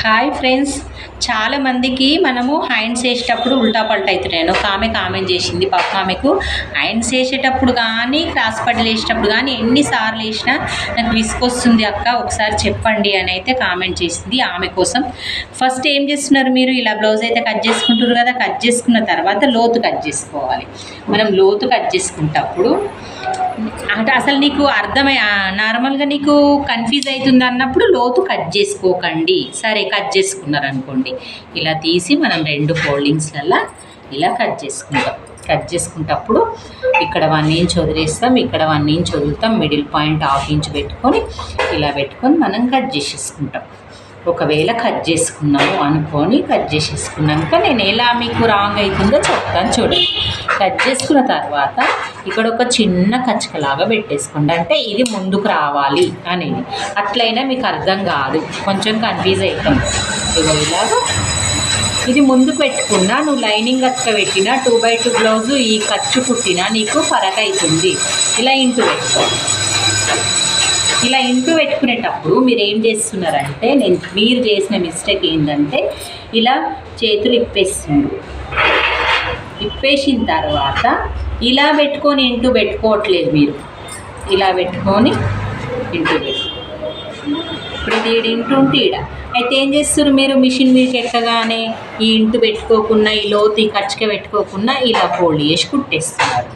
Hi friends, చాలామందికి మనము hands వేసేటప్పుడు ఉల్టా పల్టా అవుతున్నాయి. ఒక ఆమె కామెంట్ చేసింది, పాప ఆమెకు హ్యాండ్స్ వేసేటప్పుడు కానీ క్రాస్ పడ్డలు వేసేటప్పుడు కానీ ఎన్నిసార్లు వేసినా నాకు విసుకొస్తుంది అక్క, ఒకసారి చెప్పండి అని అయితే కామెంట్ చేసింది. ఆమె కోసం ఫస్ట్ ఏం చేస్తున్నారు మీరు, ఇలా బ్లౌజ్ అయితే కట్ చేసుకుంటారు కదా, కట్ చేసుకున్న తర్వాత లోతు కట్ చేసుకోవాలి. మనం లోతు కట్ చేసుకునేటప్పుడు అంటే అసలు నీకు అర్థమై నార్మల్గా నీకు కన్ఫ్యూజ్ అవుతుంది అన్నప్పుడు లోతు కట్ చేసుకోకండి. సరే కట్ చేసుకున్నారనుకోండి, ఇలా తీసి మనం 2 ఫోల్డింగ్స్లల్లో ఇలా కట్ చేసుకుంటాం. కట్ చేసుకునేటప్పుడు ఇక్కడ 1 ఇంచ్ వదిలేస్తాం, ఇక్కడ 1 ఇంచ్ వదులుతాం, మిడిల్ పాయింట్ 1/2 ఇంచ్ పెట్టుకొని ఇలా పెట్టుకొని మనం కట్ చేసేసుకుంటాం. ఒకవేళ కట్ చేసుకున్నాము అనుకొని కట్ చేసేసుకున్నాక నేను ఎలా మీకు రాంగ్ అవుతుందో చెప్తాను చూడండి. కట్ చేసుకున్న తర్వాత ఇక్కడ ఒక చిన్న కచ్చకలాగా పెట్టేసుకోండి, అంటే ఇది ముందుకు రావాలి అనేది. అట్లయినా మీకు అర్థం కాదు, కొంచెం కన్ఫ్యూజ్ అవుతాం. ఇలాగా ఇది ముందుకు పెట్టుకున్నా, నువ్వు లైనింగ్ అక్క పెట్టినా 2x2 బ్లౌజు ఈ ఖర్చు కుట్టినా నీకు ఫరక్ అవుతుంది. ఇలా ఇంటూ పెట్టుకోండి. ఇలా ఇంటూ పెట్టుకునేటప్పుడు మీరు ఏం చేస్తున్నారంటే, మీరు చేసిన మిస్టేక్ ఏంటంటే ఇలా చేతులు ఇప్పేసిన తర్వాత ఇలా పెట్టుకొని ఇంటూ పెట్టుకోవట్లేదు. మీరు ఇలా పెట్టుకొని ఇంటూ ఇప్పుడు ఇది ఇంటూ ఉంటే అయితే ఏం చేస్తారు మీరు, మిషన్ మీదకి ఎక్కగానే ఈ ఇంటూ పెట్టుకోకుండా, ఈ లోతు ఈ ఖర్చుగా పెట్టుకోకుండా ఇలా ఫోల్డ్ చేసి కుట్టేస్తున్నారు.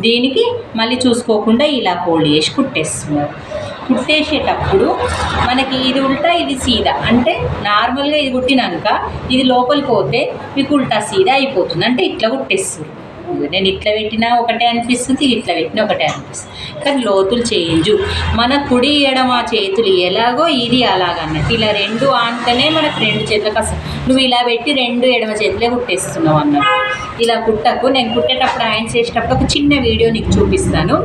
దీనికి మళ్ళీ చూసుకోకుండా ఇలా ఫోల్డ్ చేసి కుట్టేస్తున్నారు. కుట్టేసేటప్పుడు మనకి ఇది ఉల్టా ఇది సీదా, అంటే నార్మల్గా ఇది కుట్టినాక ఇది లోపలికి పోతే మీకు ఉల్టా సీదా అయిపోతుంది. అంటే ఇట్లా కుట్టేస్తుంది. నేను ఇట్లా పెట్టినా ఒకటే అనిపిస్తుంది, ఇట్లా పెట్టినా ఒకటే అనిపిస్తుంది. కానీ లోతులు చేంజు, మన కుడి ఎడమ చేతులు ఎలాగో ఇది అలాగన్నట్టు ఇలా 2 ఆంటనే మనకు 2 చేతులకు వస్తాయి. నువ్వు ఇలా పెట్టి 2 ఎడమ చేతులే కుట్టేస్తున్నావు అన్నట్టు. ఇలా కుట్టకు. నేను కుట్టేటప్పుడు హ్యాండ్స్ వేసేటప్పుడు ఒక చిన్న వీడియో నీకు చూపిస్తాను.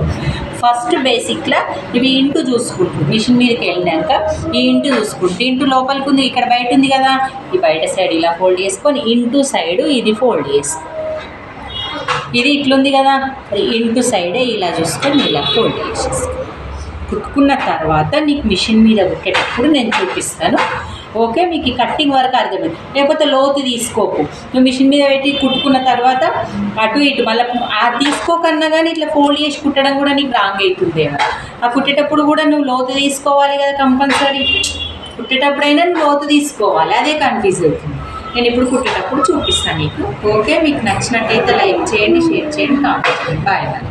ఫస్ట్ బేసిక్లా ఇవి ఇంటూ చూసుకుంటూ మిషన్ మీదకి వెళ్ళినాక ఈ ఇంటూ చూసుకుంటూ, ఇంటూ లోపలికి ఉంది, ఇక్కడ బయట ఉంది కదా, ఈ బయట సైడ్ ఇలా ఫోల్డ్ చేసుకొని ఇంటూ సైడు ఇది ఫోల్డ్ చేసుకో. ఇది ఇట్లుంది కదా, ఇంటూ సైడే ఇలా చూసుకొని ఇలా ఫోల్డ్ చేసేసి కుట్టుకున్న తర్వాత నీకు మిషన్ మీద కుట్టేటప్పుడు నేను చూపిస్తాను. ఓకే, మీకు ఈ కట్టింగ్ వరకు అర్థమైంది. లేకపోతే లోతు తీసుకోకు. నువ్వు మిషన్ మీద పెట్టి కుట్టుకున్న తర్వాత అటు ఇటు మళ్ళీ తీసుకోకన్నా కానీ ఇట్లా ఫోల్డ్ చేసి కుట్టడం కూడా నీకు రాంగ్ అవుతుందేమో. ఆ కుట్టేటప్పుడు కూడా నువ్వు లోతు తీసుకోవాలి కదా, కంపల్సరీ కుట్టేటప్పుడైనా నువ్వు లోతు తీసుకోవాలి. అదే కన్ఫ్యూజ్ అవుతుంది. నేను ఇప్పుడు కుట్టేటప్పుడు చూపిస్తాను నీకు. ఓకే, మీకు నచ్చినట్టయితే లైక్ చేయండి, షేర్ చేయండి, కామెంట్ చేయండి. Bye bye.